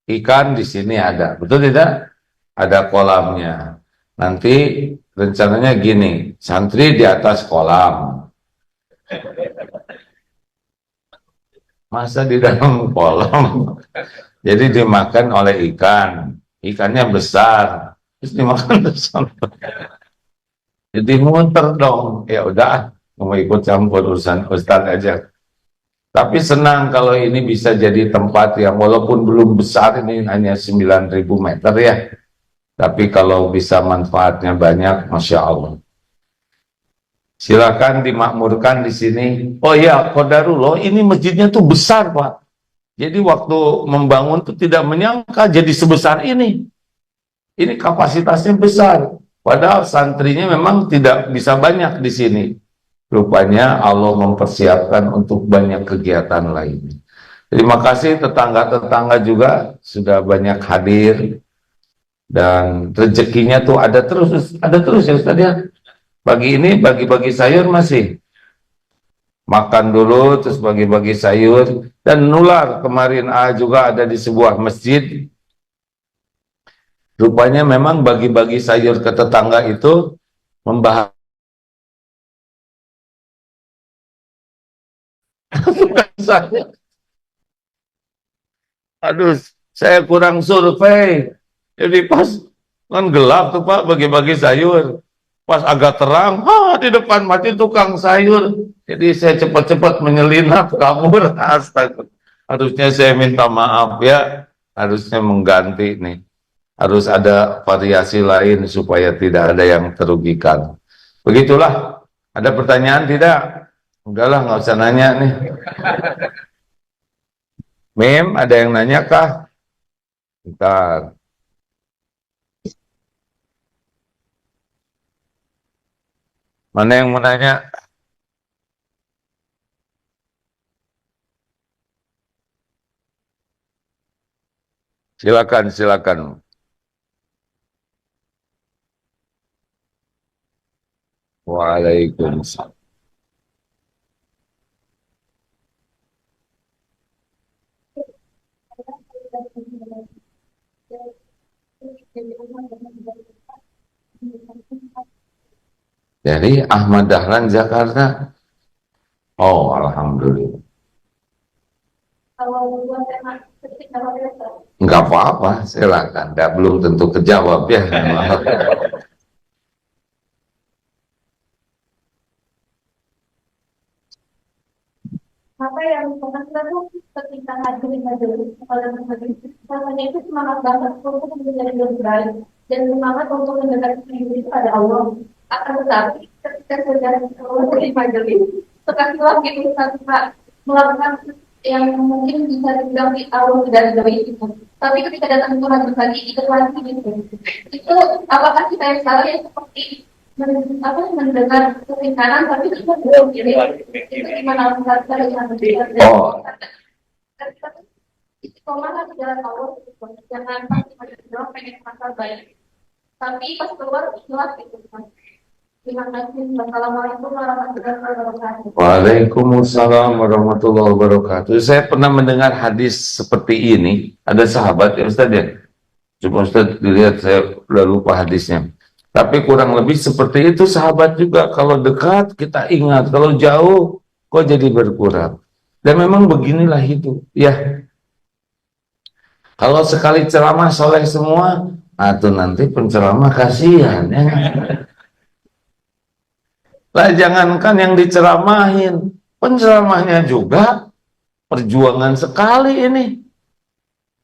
Ikan di sini ada, betul tidak? Ada kolamnya. Nanti rencananya gini, santri di atas kolam. Masa di dalam kolam? Jadi dimakan oleh ikan. Ikannya besar. Terus dimakan bersama. Jadi muter dong. Ya udah, mau ikut campur urusan Ustadz aja. Tapi senang kalau ini bisa jadi tempat yang walaupun belum besar, ini hanya 9.000 meter ya. Tapi kalau bisa manfaatnya banyak, Masya Allah. Silakan dimakmurkan di sini. Oh ya, Qadarullah, ini masjidnya tuh besar, Pak. Jadi waktu membangun tuh tidak menyangka jadi sebesar ini. Ini kapasitasnya besar. Padahal santrinya memang tidak bisa banyak di sini. Rupanya Allah mempersiapkan untuk banyak kegiatan lainnya. Terima kasih tetangga-tetangga juga sudah banyak hadir, dan rezekinya tuh ada terus ya Ustaz ya. Pagi ini bagi-bagi sayur masih makan dulu terus bagi-bagi sayur, dan nular kemarin juga ada di sebuah masjid. Rupanya memang bagi-bagi sayur ke tetangga itu membahas saya. Aduh, saya kurang survei. Jadi pas kan gelap tuh Pak bagi-bagi sayur. Pas agak terang, di depan mati tukang sayur. Jadi saya cepat-cepat menyelinap kabur. Astaga. Harusnya saya minta maaf ya. Harusnya mengganti nih. Harus ada variasi lain supaya tidak ada yang terugikan. Begitulah. Ada pertanyaan tidak? Udahlah, nggak usah nanya nih. Mem, ada yang nanya kah? Bentar. Mana yang mau nanya? Silakan, silakan. Waalaikumsalam. Jadi Ahmad Dahlan Jakarta. Oh, alhamdulillah. Enggak apa-apa, silakan. Belum tentu kejawab ya. Apa yang pernah kita tuh ketika hadir majelis kepala majelis rasanya itu semangat banget untuk menjadi lebih baik dan semangat untuk mendekati diri kepada Allah. Akan tetapi ketika sudah keluar dari majelis sekali gitu kita melakukan yang mungkin bisa dibilang di awal dari baik itu. Tapi ketika datang ke majelis lagi itu lagi gitu. Itu apakah kita yang salah ya seperti mendengar kuping kanan tapi kita belum kiri itu gimana kita yang Oh, itu malah jalan Allah jangan pasti doang pengen pasal baik tapi pas keluar jelas gitu kan. Terima kasih. Wassalamualaikum warahmatullahi wabarakatuh. Waalaikumsalam warahmatullahi wabarakatuh. Saya pernah mendengar hadis seperti ini. Ada sahabat ya Ustaz ya. Coba Ustaz dilihat, saya udah lupa hadisnya. Tapi kurang lebih seperti itu sahabat juga. Kalau dekat kita ingat, kalau jauh kok jadi berkurang. Dan memang beginilah hidup. Ya, kalau sekali ceramah soleh semua, atau nanti penceramah kasihan ya. Lah jangankan yang diceramahin, penceramahnya juga perjuangan sekali ini.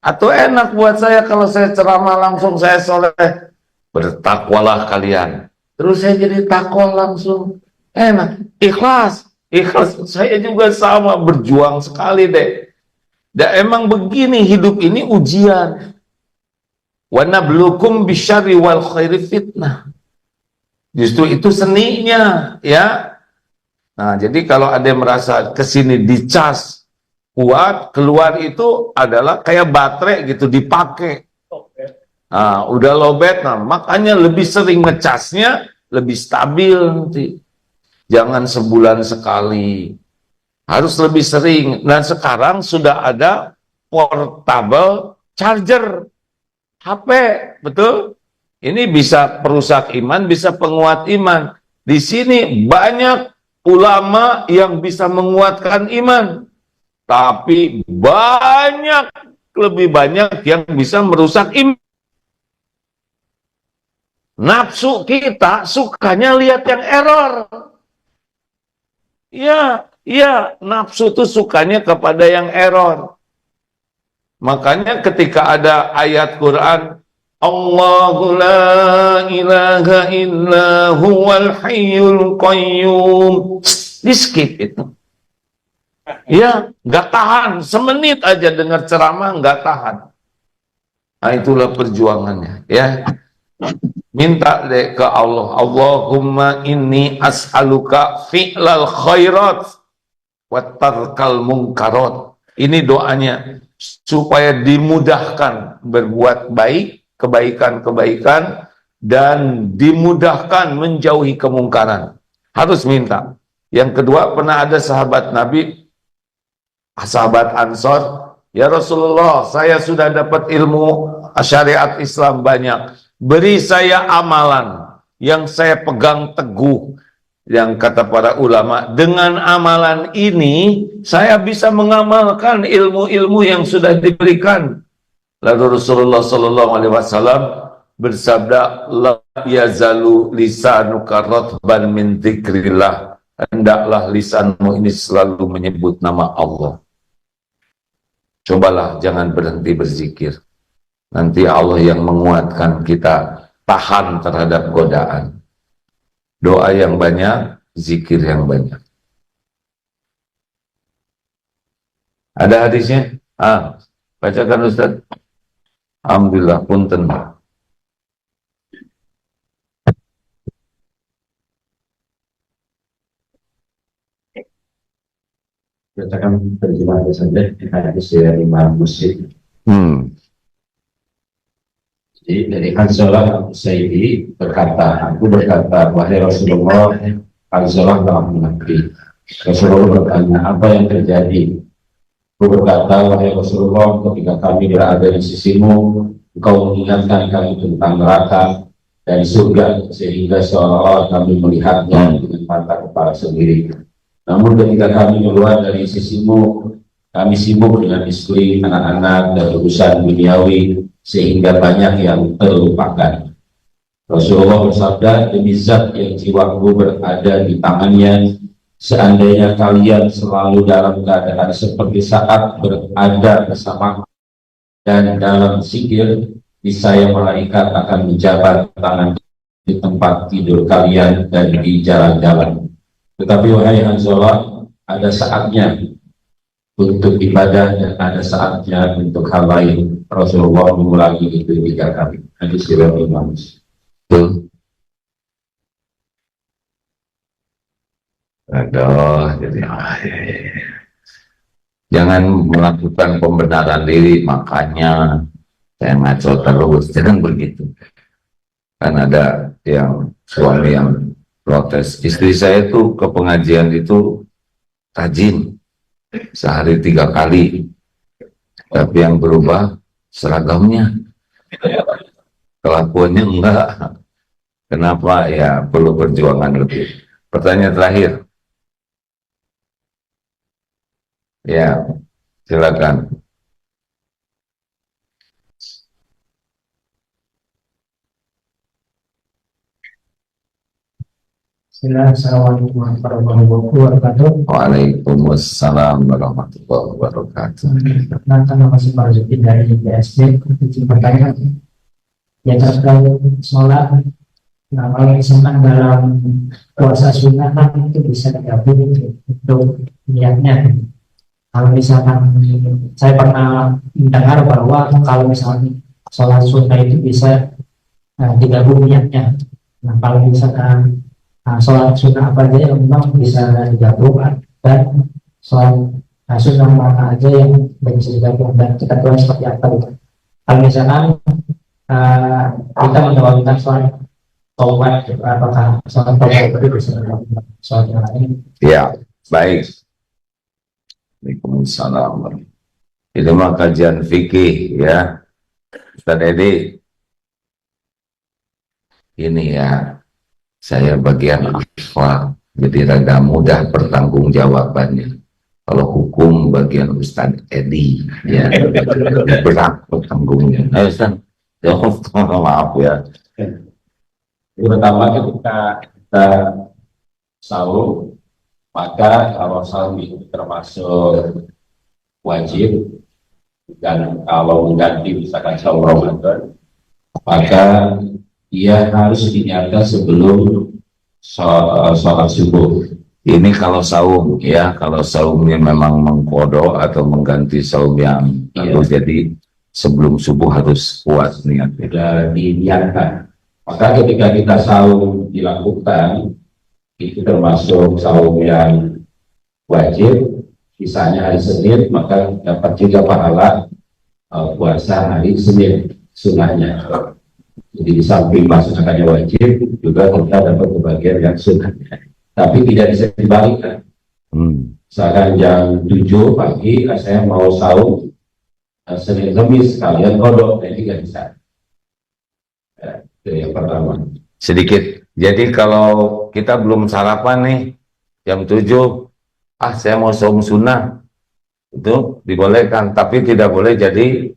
Atau enak buat saya kalau saya ceramah langsung saya soleh, bertakwalah kalian. Terus saya jadi takwa langsung. Enak, ikhlas. Ikhlas, saya juga sama, berjuang sekali deh. Dan emang begini, hidup ini ujian. Wa nablukum bisyarri wal khairi fitnah. Justru itu seninya, ya. Nah, jadi kalau ada yang merasa kesini dicas kuat, keluar itu adalah kayak baterai gitu, dipakai. Nah, udah lowbat, nah makanya lebih sering ngecasnya, lebih stabil nanti. Jangan sebulan sekali, harus lebih sering. Dan sekarang sudah ada portable charger HP, betul? Ini bisa perusak iman, bisa penguat iman. Di sini banyak ulama yang bisa menguatkan iman, tapi banyak, lebih banyak yang bisa merusak iman. Nafsu kita sukanya lihat yang error. Ya, nafsu itu sukanya kepada yang error. Makanya ketika ada ayat Quran, Allahu la ilaha illa huwal hayyul qayyum, di skip itu. Ya, nggak tahan, semenit aja dengar ceramah nggak tahan. Nah, itulah perjuangannya, ya. Minta deh ke Allah, Allahumma inni as'aluka fi'lal khairat wa tarkal munkarat. Ini doanya, supaya dimudahkan berbuat baik, kebaikan-kebaikan, dan dimudahkan menjauhi kemungkaran. Harus minta. Yang kedua, pernah ada sahabat Nabi, sahabat Ansor, ya Rasulullah, saya sudah dapat ilmu syariat Islam banyak, beri saya amalan yang saya pegang teguh. Yang kata para ulama, dengan amalan ini saya bisa mengamalkan ilmu-ilmu yang sudah diberikan. Lalu Rasulullah Sallallahu Alaihi Wasallam bersabda, la yazalu lisanuka ratban min dzikrillah, hendaklah lisanmu ini selalu menyebut nama Allah. Cobalah jangan berhenti berzikir. Nanti Allah yang menguatkan kita tahan terhadap godaan. Doa yang banyak, zikir yang banyak. Ada hadisnya? Bacakan Ustaz. Alhamdulillah, punten. Bacakan terjemahan saja hadis dari Imam Muslim. Jadi dari Hanzalah Al-Usaidi berkata, aku berkata, wahai Rasulullah, Hanzalah telah mengakui. Rasulullah bertanya, apa yang terjadi? Aku berkata, wahai Rasulullah, ketika kami berada di sisimu, engkau mengingatkan kami tentang neraka dan surga, sehingga seolah-olah kami melihatnya dengan mata kepala sendiri. Namun ketika kami keluar dari sisimu, kami sibuk dengan istri, anak-anak, dan urusan duniawi, sehingga banyak yang terlupakan. Rasulullah bersabda, demi zat yang jiwaku berada di tangannya, seandainya kalian selalu dalam keadaan seperti saat berada bersama dan dalam zikir, niscaya malaikat akan menjabat tangan di tempat tidur kalian dan di jalan-jalan. Tetapi wahai Hanzalah, ada saatnya untuk ibadah dan ada saatnya untuk hal lain. Rasulullah mengulangi itu 3 kali. Hadis riwayat Imam Muslim. Tuh. Aduh, jadi jangan melakukan pembenaran diri, makanya saya ngaco terus, jangan begitu. Kan ada yang suami yang protes, istri saya tuh ke pengajian itu rajin, sehari 3 kali, tapi yang berubah seragamnya, kelakuannya enggak. Kenapa? Ya perlu perjuangan lebih. Pertanyaan terakhir, ya silakan. Assalamualaikum warahmatullahi wabarakatuh. Waalaikumsalam warahmatullahi wabarakatuh. Perkenalkan, nama saya Marzuki dari BSD. Izin bertanya, ya terkait sholat. Nah, kalau misalkan dalam puasa sunnah kan itu bisa digabung untuk niatnya. Kalau misalkan saya pernah mendengar bahwa kalau misalkan sholat sunnah itu bisa digabung niatnya. Nah, kalau misalkan sholat sunnah apa aja yang memang bisa digabung dan sholat sunnah mana aja yang bisa digabung dan kita tahu seperti apa gitu. Kalau misalkan kita mendapatkan sholat taubat, apakah sholat taubat itu bisa digabung sholat yang lain? Ya, baik. Waalaikumsalam. Itu mah kajian fikih ya, Ustaz Edi. Ini ya, saya bagian akhlak, jadi rada mudah pertanggungjawabannya. Kalau hukum bagian Ustaz Edi, ya berat pertanggungnya. Ayo Ustaz, maaf ya. Pertama, ketika kita sahur, maka kalau sahur itu termasuk wajib, dan kalau mengganti misalkan sahur Ramadan, maka ia harus diniatkan sebelum sholat subuh. Ini kalau saum ya, kalau saumnya memang mengkodok atau mengganti saum yang lalu jadi sebelum subuh harus kuat niat. Sudah diniatkan. Maka ketika kita saum dilakukan, itu termasuk saum yang wajib. Misalnya hari Senin, maka dapat juga pahala puasa hari Senin sunnahnya. Jadi di samping melaksanakannya wajib, juga kita dapat kebagian yang sunnahnya. Tapi tidak bisa dibalikkan. Misalkan jam 7 pagi, saya mau saum Senin Kamis, kalian kodok, jadi tidak bisa. Itu yang pertama. Sedikit. Jadi kalau kita belum sarapan nih, jam 7, saya mau saum sunnah, itu dibolehkan, tapi tidak boleh jadi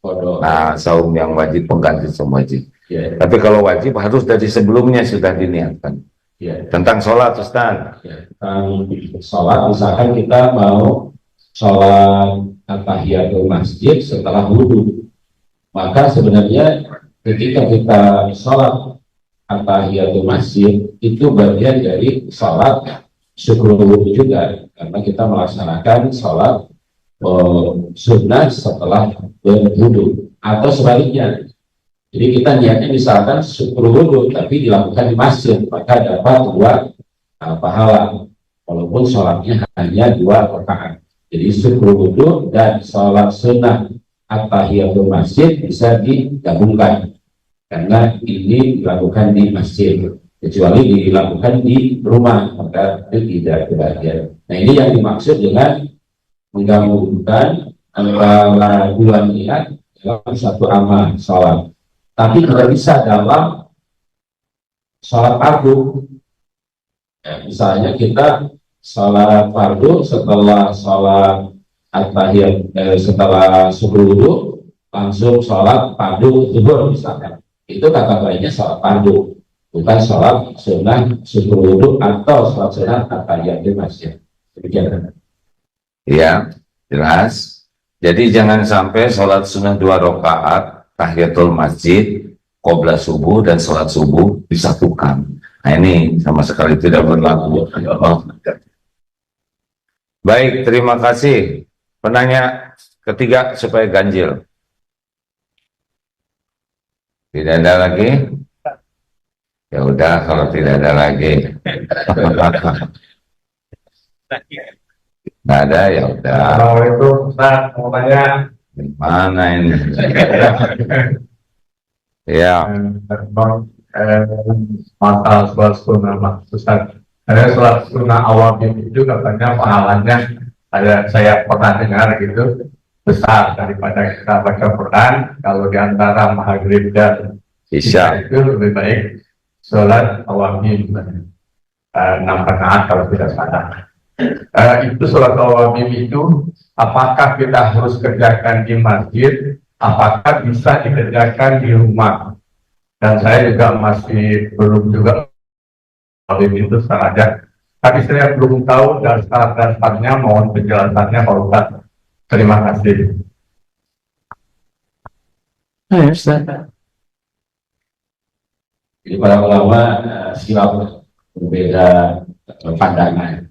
Kodok. nah saum yang wajib, pengganti saum wajib. Ya, Tapi kalau wajib harus dari sebelumnya sudah diniatkan. ya. Tentang sholat, Ustaz. Ya, tentang sholat, misalkan kita mau sholat tahiyatul masjid setelah wudhu, maka sebenarnya ketika kita sholat tahiyatul masjid itu bagian dari sholat syukur wudhu juga, karena kita melaksanakan sholat sunnah setelah berwudhu, atau sebaliknya. Jadi kita niatnya misalkan syukur wudhu tapi dilakukan di masjid, maka dapat 2 pahala walaupun sholatnya hanya 2 rakaat. Jadi syukur wudhu dan sholat sunnah at-tahiyatul masjid bisa digabungkan. karena ini dilakukan di masjid. Kecuali dilakukan di rumah, maka itu tidak kebahagiaan. Nah, ini yang dimaksud dengan menggabungkan antara dua niat dalam satu amal sholat. Tapi tidak bisa dalam sholat fardu. Ya, misalnya kita sholat fardu setelah sholat at-tahiyat, setelah subuh wudu langsung sholat fardu zuhur misalnya. Itu kata lainnya sholat fardu, bukan sholat sunnah subuh wudu atau sholat sunnah at-tahiyat di masjid. Demikian. Ya, jelas. Jadi jangan sampai sholat sunnah 2 rakaat tahiyatul masjid qobla subuh dan sholat subuh disatukan. Nah, ini sama sekali tidak berlaku. Baik, terima kasih. Penanya ketiga supaya ganjil. Tidak ada lagi? Ya udah, kalau tidak ada lagi. Nggak ada, ya udah. Kalau itu Ustaz mau tanya Gimana ini? Ya, masalah sholat sunnah Ustaz. Ada sholat sunnah awal itu katanya pahalanya saya pernah dengar gitu besar daripada kita baca Quran. Kalau di antara maghrib dan Isya. itu lebih baik sholat awal 6 rakaat kalau tidak salah. Itu sholat awal itu apakah kita harus kerjakan di masjid, apakah bisa dikerjakan di rumah? Dan saya juga masih belum juga itu saja. Tapi saya belum tahu dasar-dasarnya, mohon penjelasannya Pak Ustaz. Terima kasih. Jadi para ulama silap berbeda pandangan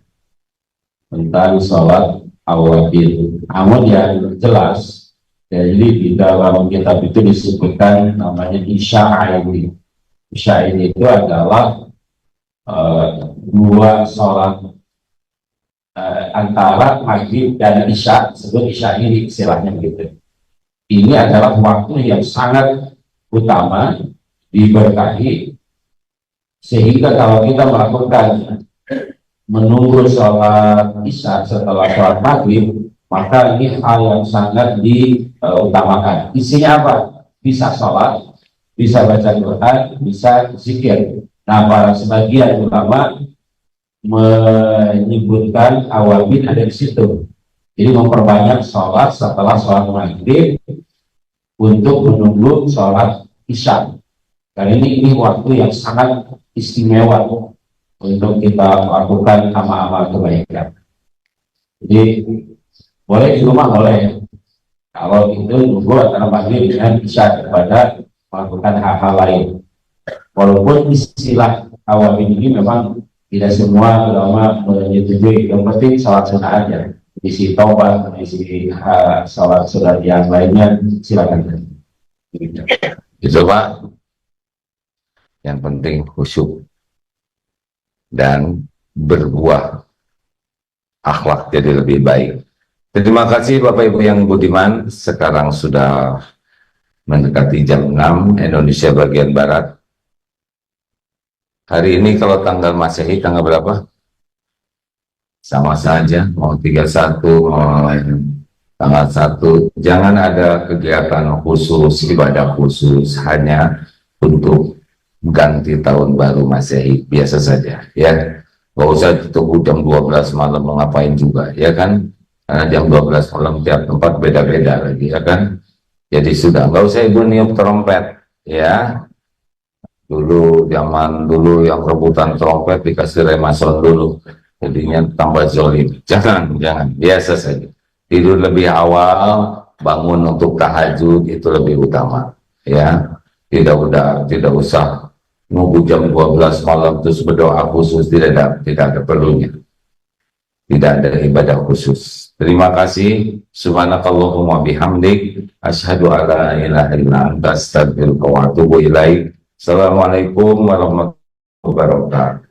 tentang sholat awabin. Namun yang jelas, jadi di dalam kitab itu disebutkan namanya isya'ini. Isya'ini itu adalah dua sholat antara maghrib dan isya, sebut isya'ini istilahnya gitu. Ini adalah waktu yang sangat utama, diberkahi, sehingga kalau kita melakukan menunggu sholat isya setelah sholat maghrib, maka ini hal yang sangat diutamakan. Isinya apa? Bisa sholat, bisa baca Quran, bisa zikir. Nah, para sebagian ulama menyebutkan awabin ada di situ. Jadi memperbanyak sholat setelah sholat maghrib untuk menunggu sholat isya. Karena ini waktu yang sangat istimewa untuk kita melakukan amal-amal kebaikan. Jadi boleh di rumah boleh. Kalau itu nunggu antara maghrib dengan isya daripada melakukan hal-hal lain. Walaupun istilah awabin ini memang tidak semua ulama menyetujui. Yang penting sholat sunnah aja. Isi taubat, isi sholat sunnah yang lainnya silakan. itu Pak. Yang penting khusyuk dan berbuah akhlak jadi lebih baik. Terima kasih Bapak Ibu yang budiman. Sekarang sudah mendekati jam 6 Indonesia bagian Barat. Hari ini kalau tanggal Masehi tanggal berapa? Sama saja, mau 31, mau tanggal 1. Jangan ada kegiatan khusus, ibadah khusus, hanya untuk ganti tahun baru Masehi, biasa saja ya. Gak usah tunggu jam 12 malam mau ngapain juga, ya kan? Karena jam 12 malam tiap tempat beda-beda lagi, ya kan? Jadi sudah, nggak usah ibu niup trompet, ya. Dulu, zaman dulu yang rebutan trompet dikasih remason dulu, jadinya tambah zolim. Jangan, biasa saja. Tidur lebih awal, bangun untuk tahajud, itu lebih utama, ya. Tidak usah nunggu jam 12 malam terus berdoa khusus, tidak ada perlunya. Tidak ada ibadah khusus. Terima kasih. Subhanakallahumma bihamdik, asyhadu alla ilaha illa anta astaghfiruka wa atubu ilaik. Assalamualaikum warahmatullahi wabarakatuh.